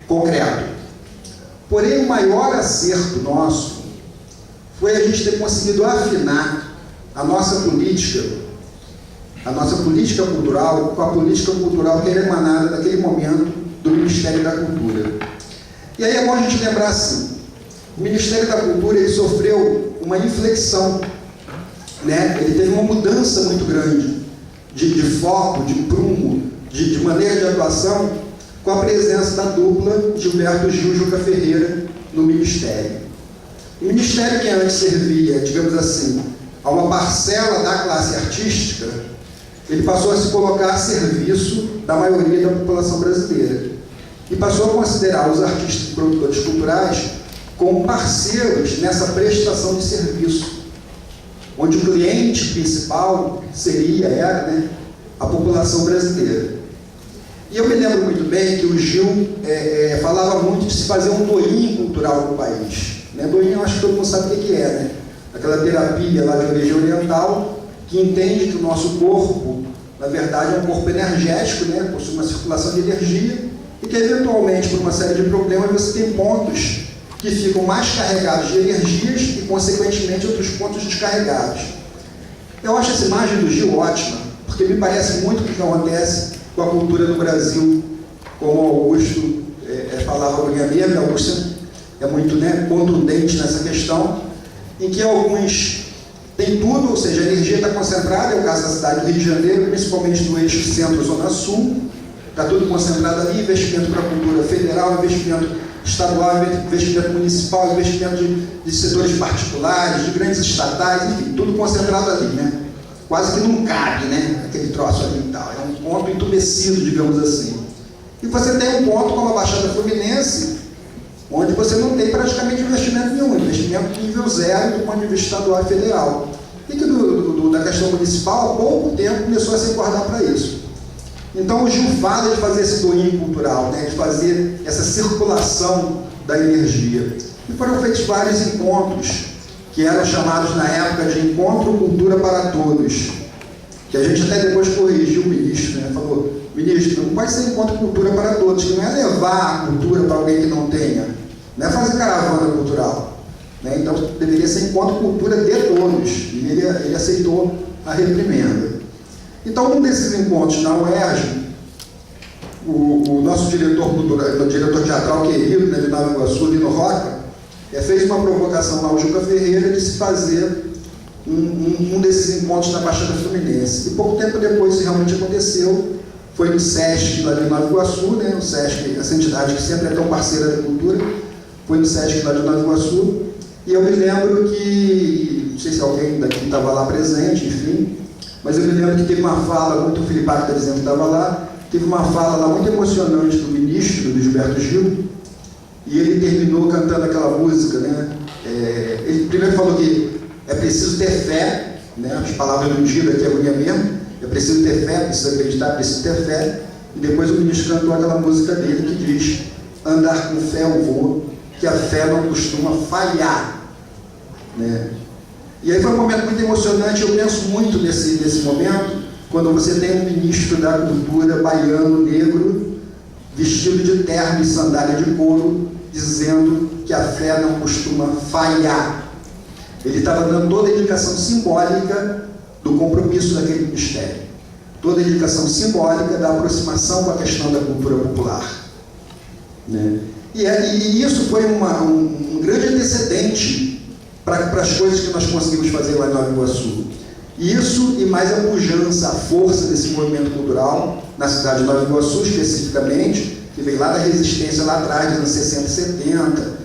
concreto. Porém, o maior acerto nosso foi a gente ter conseguido afinar a nossa política cultural com a política cultural que era emanada naquele momento do Ministério da Cultura. E aí é bom a gente lembrar assim, o Ministério da Cultura ele sofreu uma inflexão, né? Ele teve uma mudança muito grande de foco, de prumo, de maneira de atuação, com a presença da dupla Gilberto Gil e Juca Ferreira no Ministério. O Ministério que antes servia, digamos assim, a uma parcela da classe artística, ele passou a se colocar a serviço da maioria da população brasileira e passou a considerar os artistas e produtores culturais como parceiros nessa prestação de serviço, onde o cliente principal era, né, a população brasileira. E eu me lembro muito bem que o Gil falava muito de se fazer um doinho cultural no país. Né? Doinho, eu acho que todo mundo sabe o que é, né? Aquela terapia lá de origem oriental que entende que o nosso corpo, na verdade, é um corpo energético, né? Possui uma circulação de energia e que, eventualmente, por uma série de problemas, você tem pontos que ficam mais carregados de energias e, consequentemente, outros pontos descarregados. Eu acho essa imagem do Gil ótima, porque me parece muito o que acontece com a cultura no Brasil, como Augusto falava por mim mesmo. Augusto é muito, né, contundente nessa questão, em que alguns têm tudo, ou seja, a energia está concentrada, é o caso da cidade do Rio de Janeiro, principalmente no eixo centro-zona sul, está tudo concentrado ali, investimento para a cultura federal, investimento estadual, investimento municipal, investimento de setores particulares, de grandes estatais, enfim, tudo concentrado ali, né? Quase que não cabe, né, aquele troço ali e tal. É um ponto entumecido, digamos assim. E você tem um ponto como a Baixada Fluminense, onde você não tem praticamente investimento nenhum, investimento nível zero do ponto de vista estadual e federal. E que da questão municipal, há pouco tempo, começou a se acordar para isso. Então o Gil fala de fazer esse doinho cultural, né, de fazer essa circulação da energia. E foram feitos vários encontros, que eram chamados na época de Encontro Cultura para Todos, que a gente até depois corrigiu o ministro, né? Falou, ministro, não pode ser Encontro Cultura para Todos, que não é levar a cultura para alguém que não tenha, não é fazer caravana cultural, né? Então deveria ser Encontro Cultura de Todos, e ele aceitou a reprimenda. Então, num desses encontros na UERJ, o nosso diretor teatral querido, né, de Nova Iguaçu, Lino Roca, fez uma provocação lá ao Juca Ferreira de se fazer um desses encontros na Baixada Fluminense. E pouco tempo depois isso realmente aconteceu, foi no SESC lá de Nova Iguaçu, né? O SESC, essa entidade que sempre é tão parceira da cultura, foi no SESC lá de Nova Iguaçu, e eu me lembro que, não sei se alguém daqui estava lá presente, enfim, mas eu me lembro que teve uma fala, muito o Filipe está dizendo que estava lá, teve uma fala lá muito emocionante do ministro, do Gilberto Gil, e ele terminou cantando aquela música, né? Ele primeiro falou que é preciso ter fé, né? As palavras do Gil aqui é minha mesmo, é preciso ter fé, precisa acreditar, precisa ter fé, e depois o ministro cantou aquela música dele que diz: andar com fé eu vou, que a fé não costuma falhar, né? E aí foi um momento muito emocionante. Eu penso muito nesse momento, quando você tem um ministro da cultura baiano, negro, vestido de terno e sandália de couro, dizendo que a fé não costuma falhar. Ele estava dando toda a indicação simbólica do compromisso daquele ministério, toda a indicação simbólica da aproximação com a questão da cultura popular, né? E isso foi um grande antecedente para as coisas que nós conseguimos fazer lá em Nova Iguaçu. Isso e mais a pujança, a força desse movimento cultural na cidade de Nova Iguaçu, especificamente, que veio lá da resistência lá atrás, dos anos 60 e 70,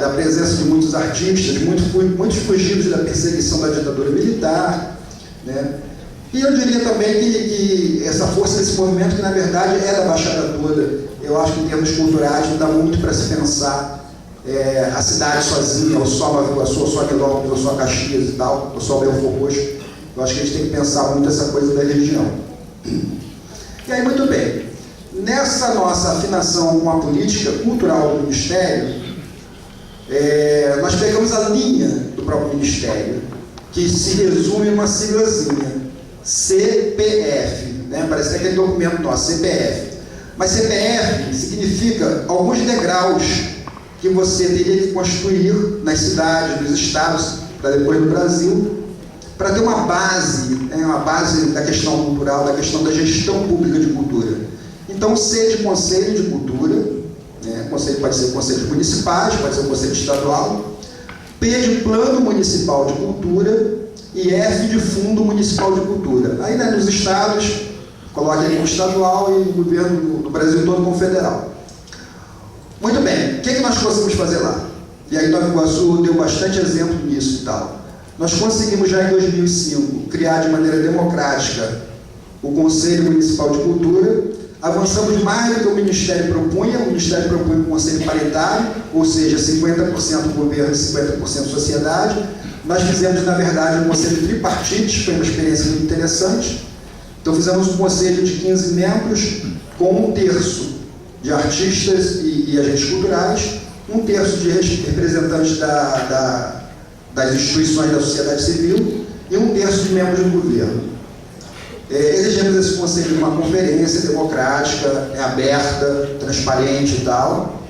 da presença de muitos artistas, muitos fugidos da perseguição da ditadura militar, né? E eu diria também que essa força desse movimento, que na verdade é da Baixada toda, eu acho que em termos culturais não dá muito para se pensar a cidade sozinha, ou só Nova Iguaçu, ou só Nilópolis, ou só Caxias e tal, ou só Belfort Roxo. Eu acho que a gente tem que pensar muito essa coisa da região. E aí, muito bem, nessa nossa afinação com a política cultural do Ministério, nós pegamos a linha do próprio Ministério, que se resume em uma siglazinha, CPF, né? Parece que é aquele documento nosso, CPF. Mas CPF significa alguns degraus que você teria que construir nas cidades, nos estados, para depois no Brasil, para ter uma base da questão cultural, da questão da gestão pública de cultura. Então, C de Conselho de Cultura, né? Conselho pode ser conselhos municipais, pode ser o conselho estadual, P de Plano Municipal de Cultura e F de Fundo Municipal de Cultura. Aí, né, nos estados, coloque aí como estadual e o governo do Brasil todo como federal. Muito bem, o que nós conseguimos fazer lá? E aí Nova Iguaçu deu bastante exemplo nisso e tal. Nós conseguimos já em 2005 criar de maneira democrática o Conselho Municipal de Cultura, avançamos mais do que o Ministério propunha um conselho paritário, ou seja, 50% governo e 50% sociedade. Nós fizemos, na verdade, um conselho tripartite, foi uma experiência muito interessante. Então fizemos um conselho de 15 membros, com 1/3 de artistas e agentes culturais, 1/3 de representantes das instituições da sociedade civil e 1/3 de membros do governo. Elegemos esse conselho numa conferência democrática, aberta, transparente e tal.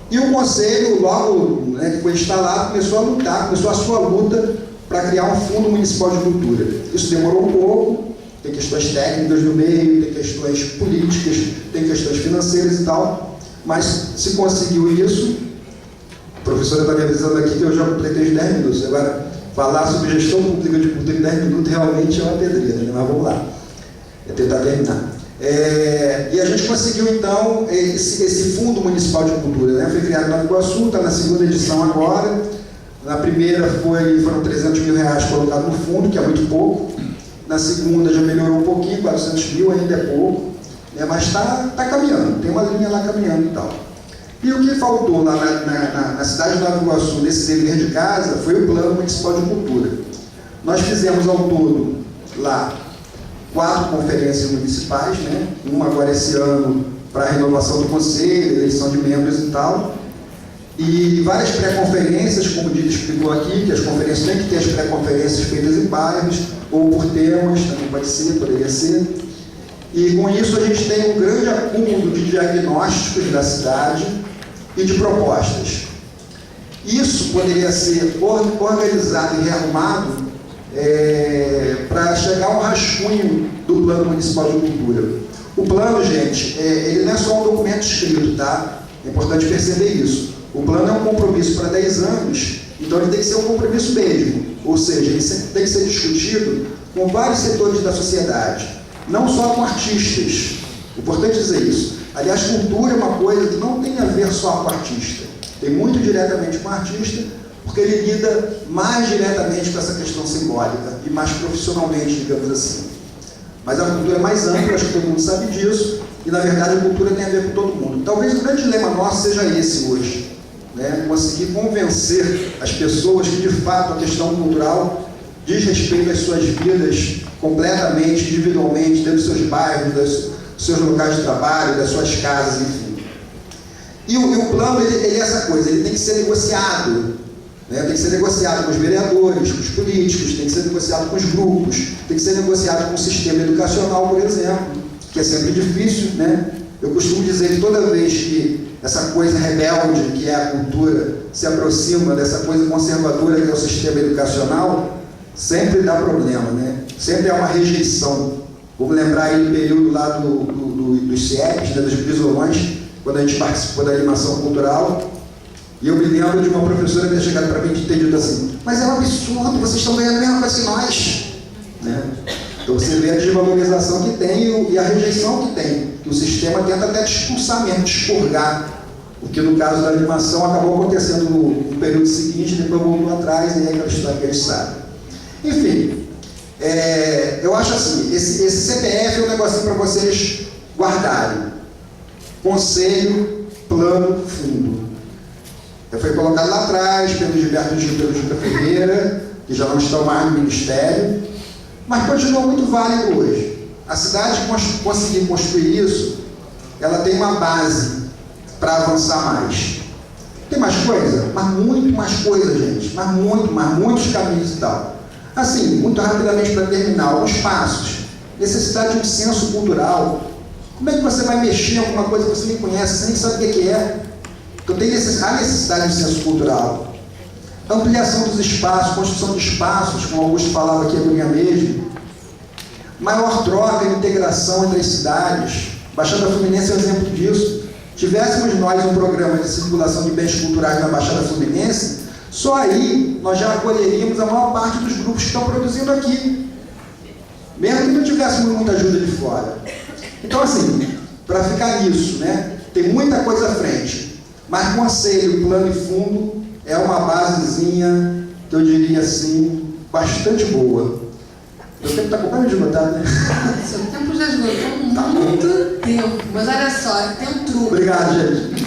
E o conselho, logo, né, que foi instalado, começou a lutar, começou a sua luta para criar um fundo municipal de cultura. Isso demorou um pouco, tem questões técnicas no meio, tem questões políticas, tem questões financeiras e tal, mas se conseguiu isso. A professora está me avisando aqui que eu já completei os 10 minutos. Agora, falar sobre gestão pública de cultura em 10 minutos realmente é uma pedreira, né? Mas vamos lá, é tentar terminar. E a gente conseguiu, então, esse Fundo Municipal de Cultura, né? Foi criado na Nova Iguaçu, está na segunda edição agora. Na primeira foram 300 mil reais colocados no fundo, que é muito pouco. Na segunda já melhorou um pouquinho, 400 mil ainda é pouco, né? Mas está caminhando, tem uma linha lá caminhando e tal. E o que faltou lá na cidade de Nova Iguaçu, nesse dever de casa, foi o Plano Municipal de Cultura. Nós fizemos ao todo lá 4 conferências municipais, né? Uma agora esse ano para a renovação do conselho, eleição de membros e tal. E várias pré-conferências, como o Dito explicou aqui, que as conferências têm que ter as pré-conferências feitas em bairros, ou por temas, também pode ser, poderia ser. E com isso a gente tem um grande acúmulo de diagnósticos da cidade e de propostas. Isso poderia ser organizado e rearrumado para chegar a um rascunho do Plano Municipal de Cultura. O plano, gente, ele não é só um documento escrito, tá? É importante perceber isso. O plano é um compromisso para 10 anos, então ele tem que ser um compromisso mesmo. Ou seja, ele tem que ser discutido com vários setores da sociedade, não só com artistas. É importante dizer isso. Aliás, cultura é uma coisa que não tem a ver só com artista. Tem muito diretamente com o artista, porque ele lida mais diretamente com essa questão simbólica e mais profissionalmente, digamos assim. Mas a cultura é mais ampla, acho que todo mundo sabe disso, e na verdade a cultura tem a ver com todo mundo. Talvez o grande dilema nosso seja esse hoje, né? Conseguir convencer as pessoas que de fato a questão cultural diz respeito às suas vidas completamente, individualmente, dentro dos seus bairros, dos seus locais de trabalho, das suas casas, enfim. E o plano, ele é essa coisa, ele tem que ser negociado, né? Tem que ser negociado com os vereadores, com os políticos, tem que ser negociado com os grupos, tem que ser negociado com o sistema educacional, por exemplo, que é sempre difícil, né? Eu costumo dizer que toda vez que essa coisa rebelde, que é a cultura, se aproxima dessa coisa conservadora, que é o sistema educacional, sempre dá problema, né? Sempre há uma rejeição. Vamos lembrar aí do período lá dos CIEPs, né, dos brisolões, quando a gente participou da animação cultural, e eu me lembro de uma professora ter chegado para mim e ter dito assim: mas é um absurdo, vocês estão ganhando a mesma coisa que nós, né? Então você vê a desvalorização que tem e a rejeição que tem, que o sistema tenta até expulsar mesmo, expurgar, o que no caso da animação acabou acontecendo no período seguinte, depois voltou atrás, e aí aquela história que eles sabem. Enfim, eu acho assim, esse CPF é um negocinho para vocês guardarem. Conselho, plano, fundo. Foi colocado lá atrás pelo Gilberto Gil e pelo Juca Ferreira, que já não estão mais no Ministério, mas continua muito válido hoje. A cidade conseguir construir isso, ela tem uma base para avançar mais. Tem mais coisa? Mas muito mais coisa, gente. Mas muitos caminhos e tal. Assim, muito rapidamente para terminar, alguns passos. Necessidade de um senso cultural Como é que você vai mexer em alguma coisa que você nem conhece, você nem sabe o que é? Então há necessidade de senso cultural. Ampliação dos espaços, construção de espaços, como Augusto falava aqui agora mesmo. Maior troca e integração entre as cidades. Baixada Fluminense é um exemplo disso. Tivéssemos nós um programa de circulação de bens culturais na Baixada Fluminense, só aí nós já acolheríamos a maior parte dos grupos que estão produzindo aqui, mesmo que não tivéssemos muita ajuda de fora. Então, assim, para ficar nisso, né, tem muita coisa à frente, mas conselho, plano e fundo é uma basezinha, que eu diria assim, bastante boa. O tempo está acabando de esgotar, né? Seu tempo já esgotou muito tempo, mas olha só, tem um truque. Obrigado, gente.